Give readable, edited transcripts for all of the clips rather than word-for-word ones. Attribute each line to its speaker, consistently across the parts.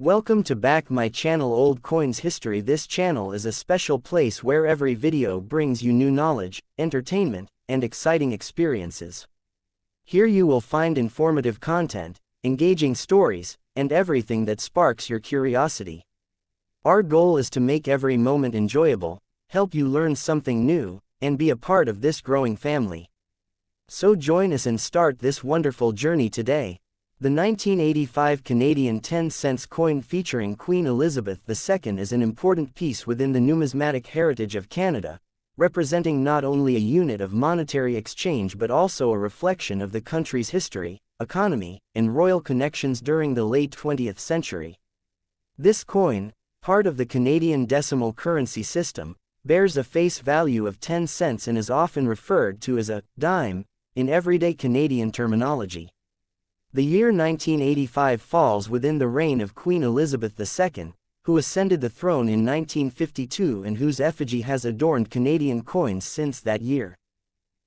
Speaker 1: Welcome to back my channel Old Coins History. This channel is a special place where every video brings you new knowledge, entertainment, and exciting experiences. Here you will find informative content, engaging stories, and everything that sparks your curiosity. Our goal is to make every moment enjoyable, help you learn something new, and be a part of this growing family. So join us and start this wonderful journey today. The 1985 Canadian 10-cent coin featuring Queen Elizabeth II is an important piece within the numismatic heritage of Canada, representing not only a unit of monetary exchange but also a reflection of the country's history, economy, and royal connections during the late 20th century. This coin, part of the Canadian decimal currency system, bears a face value of 10 cents and is often referred to as a dime in everyday Canadian terminology. The year 1985 falls within the reign of Queen Elizabeth II, who ascended the throne in 1952 and whose effigy has adorned Canadian coins since that year.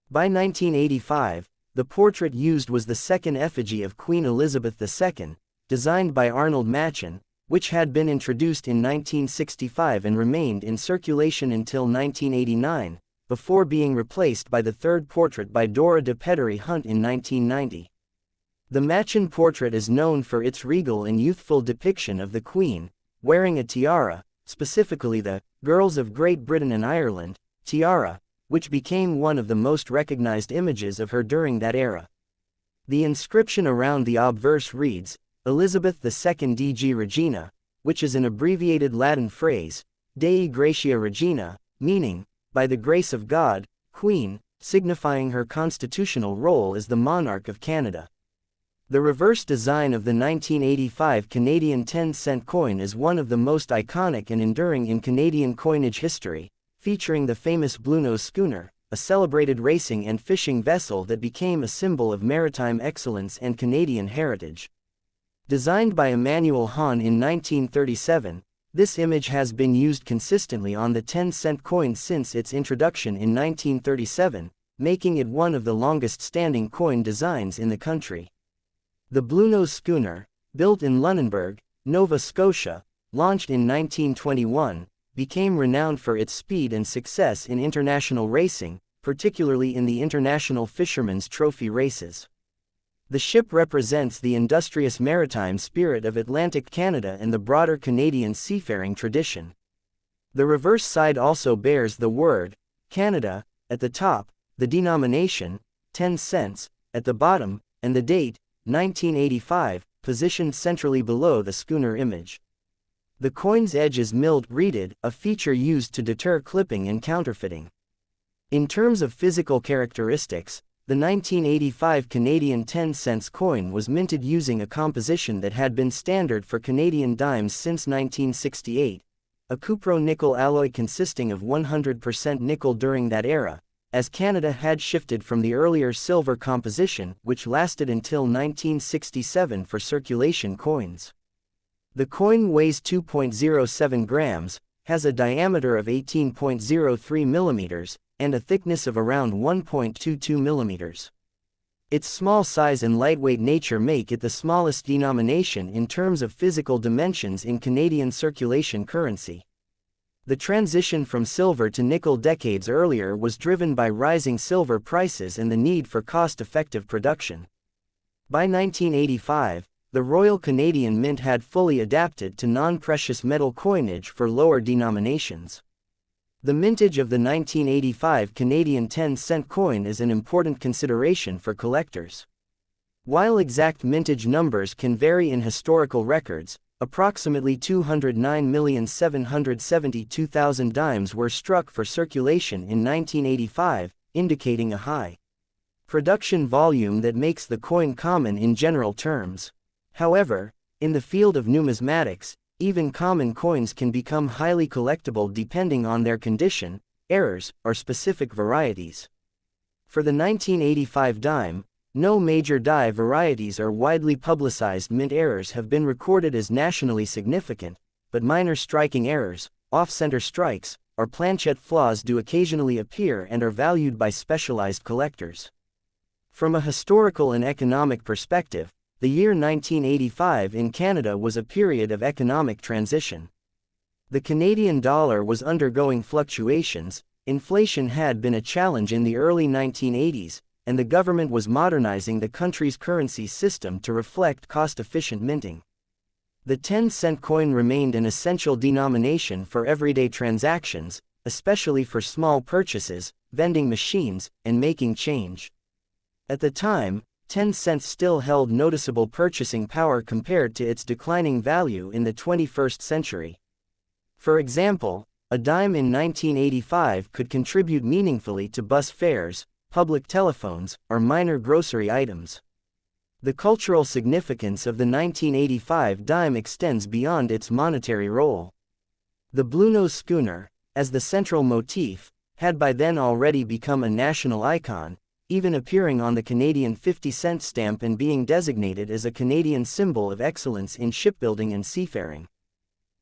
Speaker 1: By 1985, the portrait used was the second effigy of Queen Elizabeth II, designed by Arnold Machin, which had been introduced in 1965 and remained in circulation until 1989, before being replaced by the third portrait by Dora de Pedery Hunt in 1990. The Machin portrait is known for its regal and youthful depiction of the Queen, wearing a tiara, specifically the Girls of Great Britain and Ireland tiara, which became one of the most recognized images of her during that era. The inscription around the obverse reads, Elizabeth II DG Regina, which is an abbreviated Latin phrase, Dei Gratia Regina, meaning, by the grace of God, Queen, signifying her constitutional role as the monarch of Canada. The reverse design of the 1985 Canadian 10-cent coin is one of the most iconic and enduring in Canadian coinage history, featuring the famous Bluenose Schooner, a celebrated racing and fishing vessel that became a symbol of maritime excellence and Canadian heritage. Designed by Emanuel Hahn in 1937, this image has been used consistently on the 10-cent coin since its introduction in 1937, making it one of the longest-standing coin designs in the country. The Bluenose Schooner, built in Lunenburg, Nova Scotia, launched in 1921, became renowned for its speed and success in international racing, particularly in the International Fisherman's Trophy races. The ship represents the industrious maritime spirit of Atlantic Canada and the broader Canadian seafaring tradition. The reverse side also bears the word Canada at the top, the denomination 10 cents at the bottom, and the date 1985, positioned centrally below the schooner image. The coin's edge is milled-reeded, a feature used to deter clipping and counterfeiting. In terms of physical characteristics, the 1985 Canadian 10-cent coin was minted using a composition that had been standard for Canadian dimes since 1968, a cupro-nickel alloy consisting of 100% nickel during that era, as Canada had shifted from the earlier silver composition, which lasted until 1967 for circulation coins. The coin weighs 2.07 grams, has a diameter of 18.03 millimeters, and a thickness of around 1.22 millimeters. Its small size and lightweight nature make it the smallest denomination in terms of physical dimensions in Canadian circulation currency. The transition from silver to nickel decades earlier was driven by rising silver prices and the need for cost-effective production. By 1985, the Royal Canadian Mint had fully adapted to non-precious metal coinage for lower denominations. The mintage of the 1985 Canadian 10-cent coin is an important consideration for collectors. While exact mintage numbers can vary in historical records, approximately 209,772,000 dimes were struck for circulation in 1985, indicating a high production volume that makes the coin common in general terms. However, in the field of numismatics, even common coins can become highly collectible depending on their condition, errors, or specific varieties. For the 1985 dime, no major die varieties or widely publicized mint errors have been recorded as nationally significant, but minor striking errors, off-center strikes, or planchette flaws do occasionally appear and are valued by specialized collectors. From a historical and economic perspective, The year 1985 in Canada was a period of economic transition. The Canadian dollar was undergoing fluctuations, inflation had been a challenge in the early 1980s, and the government was modernizing the country's currency system to reflect cost-efficient minting. The 10-cent coin remained an essential denomination for everyday transactions, especially for small purchases, vending machines, and making change. At the time, 10 cents still held noticeable purchasing power compared to its declining value in the 21st century. For example, a dime in 1985 could contribute meaningfully to bus fares, public telephones, or minor grocery items. The cultural significance of the 1985 dime extends beyond its monetary role. The Bluenose Schooner, as the central motif, had by then already become a national icon, even appearing on the Canadian 50-cent stamp and being designated as a Canadian symbol of excellence in shipbuilding and seafaring.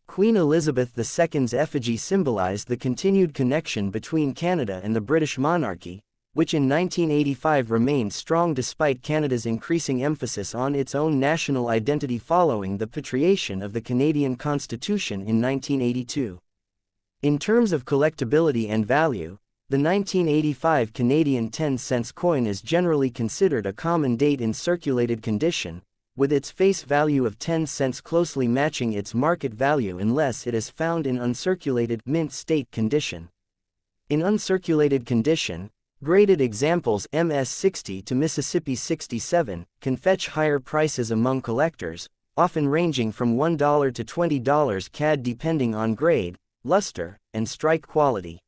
Speaker 1: Queen Elizabeth II's effigy symbolized the continued connection between Canada and the British monarchy, which in 1985 remained strong despite Canada's increasing emphasis on its own national identity following the patriation of the Canadian Constitution in 1982. In terms of collectability and value, the 1985 Canadian 10-cent coin is generally considered a common date in circulated condition, with its face value of 10 cents closely matching its market value unless it is found in uncirculated mint state condition. In uncirculated condition, graded examples MS-60 to Mississippi 67 can fetch higher prices among collectors, often ranging from $1 to $20 CAD depending on grade, luster, and strike quality.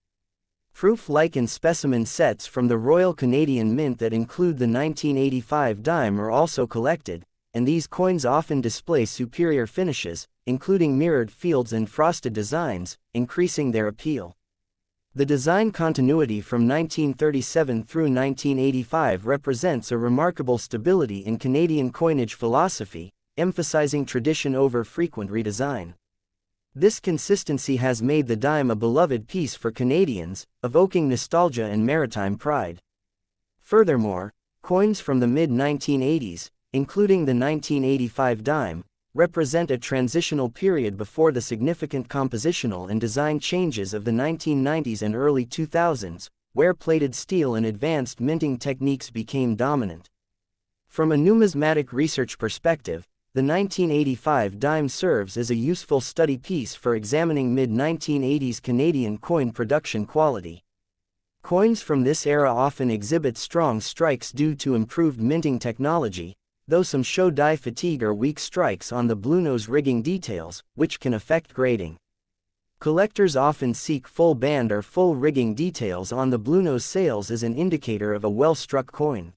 Speaker 1: Proof-like and specimen sets from the Royal Canadian Mint that include the 1985 dime are also collected, and these coins often display superior finishes, including mirrored fields and frosted designs, increasing their appeal. The design continuity from 1937 through 1985 represents a remarkable stability in Canadian coinage philosophy, emphasizing tradition over frequent redesign. This consistency has made the dime a beloved piece for Canadians, evoking nostalgia and maritime pride. Furthermore, coins from the mid-1980s, including the 1985 dime, represent a transitional period before the significant compositional and design changes of the 1990s and early 2000s, where plated steel and advanced minting techniques became dominant. From a numismatic research perspective, the 1985 dime serves as a useful study piece for examining mid-1980s Canadian coin production quality. Coins from this era often exhibit strong strikes due to improved minting technology, though some show die fatigue or weak strikes on the Bluenose rigging details, which can affect grading. Collectors often seek full band or full rigging details on the Bluenose sails as an indicator of a well-struck coin.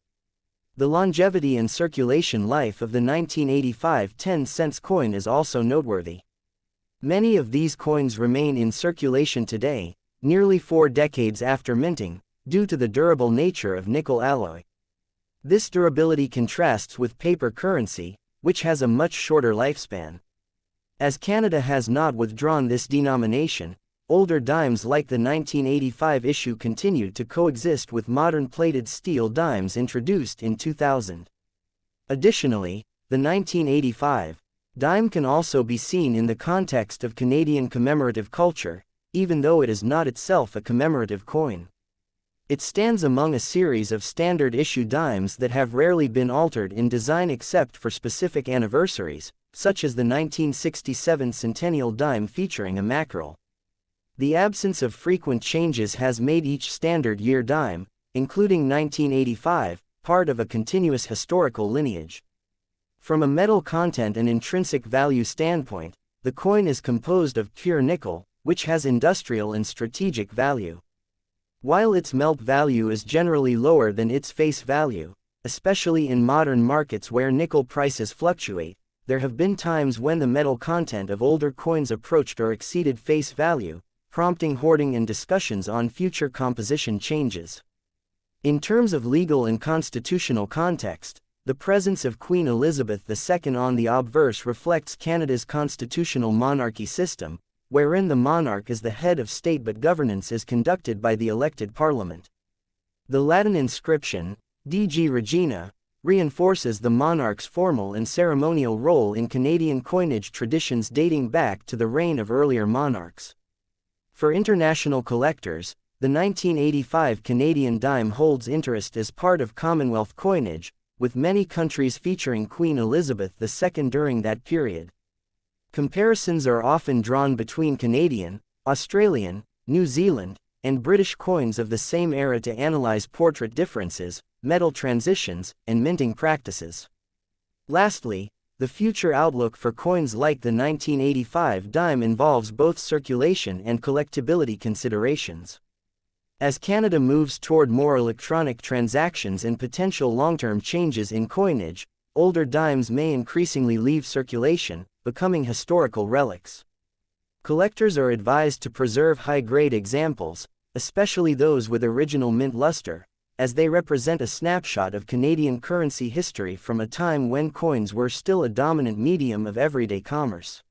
Speaker 1: The longevity and circulation life of the 1985 10-cent coin is also noteworthy. Many of these coins remain in circulation today, nearly 4 decades after minting, due to the durable nature of nickel alloy. This durability contrasts with paper currency, which has a much shorter lifespan. As Canada has not withdrawn this denomination, older dimes like the 1985 issue continue to coexist with modern plated steel dimes introduced in 2000. Additionally, the 1985 dime can also be seen in the context of Canadian commemorative culture, even though it is not itself a commemorative coin. It stands among a series of standard issue dimes that have rarely been altered in design except for specific anniversaries, such as the 1967 Centennial dime featuring a mackerel. The absence of frequent changes has made each standard year dime, including 1985, part of a continuous historical lineage. From a metal content and intrinsic value standpoint, the coin is composed of pure nickel, which has industrial and strategic value. While its melt value is generally lower than its face value, especially in modern markets where nickel prices fluctuate, there have been times when the metal content of older coins approached or exceeded face value, prompting hoarding and discussions on future composition changes. In terms of legal and constitutional context, the presence of Queen Elizabeth II on the obverse reflects Canada's constitutional monarchy system, wherein the monarch is the head of state but governance is conducted by the elected parliament. The Latin inscription, DG Regina, reinforces the monarch's formal and ceremonial role in Canadian coinage traditions dating back to the reign of earlier monarchs. For international collectors, the 1985 Canadian dime holds interest as part of Commonwealth coinage, with many countries featuring Queen Elizabeth II during that period. Comparisons are often drawn between Canadian, Australian, New Zealand, and British coins of the same era to analyze portrait differences, metal transitions, and minting practices. Lastly, the future outlook for coins like the 1985 dime involves both circulation and collectibility considerations. As Canada moves toward more electronic transactions and potential long-term changes in coinage, older dimes may increasingly leave circulation, becoming historical relics. Collectors are advised to preserve high-grade examples, especially those with original mint luster, as they represent a snapshot of Canadian currency history from a time when coins were still a dominant medium of everyday commerce.